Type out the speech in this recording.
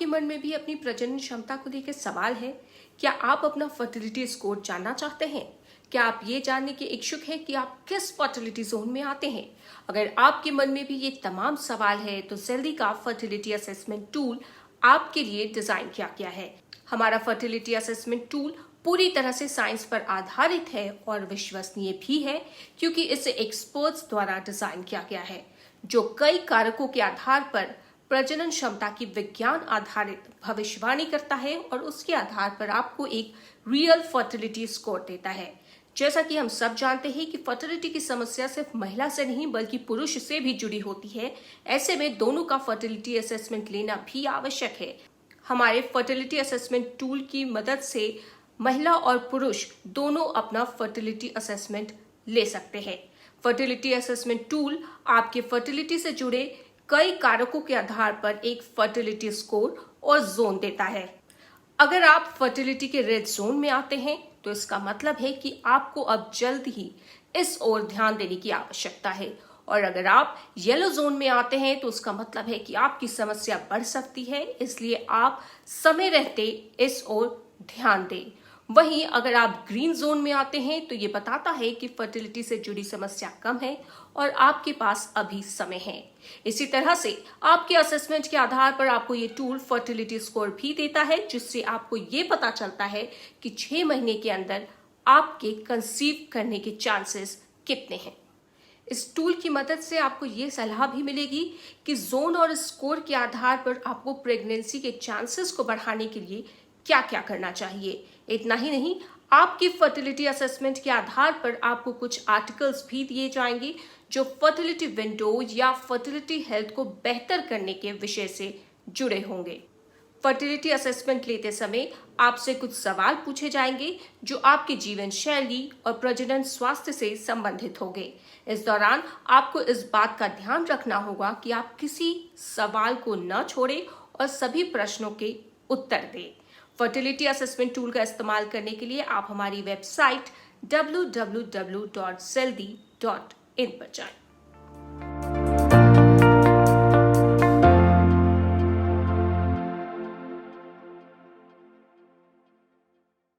आपके मन में भी अपनी प्रजनन क्षमता को लेकर सवाल है? क्या आप अपना फर्टिलिटी स्कोर जानना चाहते हैं? क्या आप ये जानने के इच्छुक हैं कि आप किस फर्टिलिटी जोन में आते हैं? अगर आपके मन में भी ये तमाम सवाल है तो सेल्दी का फर्टिलिटी असेसमेंट टूल आपके लिए डिजाइन किया गया है। हमारा फर्टिलिटी असेसमेंट टूल पूरी तरह से साइंस पर आधारित है और विश्वसनीय भी है, क्योंकि इसे एक्सपर्ट्स द्वारा डिजाइन किया गया है जो कई कारकों के आधार पर प्रजनन क्षमता की विज्ञान आधारित भविष्यवाणी करता है और उसके आधार पर आपको एक रियल फर्टिलिटी स्कोर देता है। जैसा कि हम सब जानते हैं कि फर्टिलिटी की समस्या सिर्फ महिला से नहीं बल्कि पुरुष से भी जुड़ी होती है। ऐसे में दोनों का फर्टिलिटी असेसमेंट लेना भी आवश्यक है। हमारे फर्टिलिटी असेसमेंट टूल की मदद से महिला और पुरुष दोनों अपना फर्टिलिटी असेसमेंट ले सकते हैं। फर्टिलिटी असेसमेंट टूल आपके फर्टिलिटी से जुड़े कई कारकों के आधार पर एक फर्टिलिटी स्कोर और जोन देता है। अगर आप फर्टिलिटी के रेड जोन में आते हैं तो इसका मतलब है कि आपको अब जल्द ही इस ओर ध्यान देने की आवश्यकता है, और अगर आप येलो जोन में आते हैं तो उसका मतलब है कि आपकी समस्या बढ़ सकती है, इसलिए आप समय रहते इस ओर ध्यान दें। वहीं अगर आप ग्रीन जोन में आते हैं तो ये बताता है कि फर्टिलिटी से जुड़ी समस्या कम है और आपके पास अभी समय है। इसी तरह से आपके असेसमेंट के आधार पर आपको ये टूल फर्टिलिटी स्कोर भी देता है, जिससे आपको ये पता चलता है कि 6 महीने के अंदर आपके कंसीव करने के चांसेस कितने हैं। इस टूल की मदद से आपको ये सलाह भी मिलेगी कि जोन और स्कोर के आधार पर आपको प्रेगनेंसी के चांसेस को बढ़ाने के लिए क्या क्या करना चाहिए। इतना ही नहीं, आपकी फर्टिलिटी असेसमेंट के आधार पर आपको कुछ आर्टिकल्स भी दिए जाएंगे जो फर्टिलिटी विंडो या फर्टिलिटी हेल्थ को बेहतर करने के विषय से जुड़े होंगे। फर्टिलिटी असेसमेंट लेते समय आपसे कुछ सवाल पूछे जाएंगे जो आपके जीवन शैली और प्रजनन स्वास्थ्य से संबंधित होंगे। इस दौरान आपको इस बात का ध्यान रखना होगा कि आप किसी सवाल को न छोड़ें और सभी प्रश्नों के उत्तर दें। फर्टिलिटी असेसमेंट टूल का इस्तेमाल करने के लिए आप हमारी वेबसाइट www.seldi.in पर जाएं।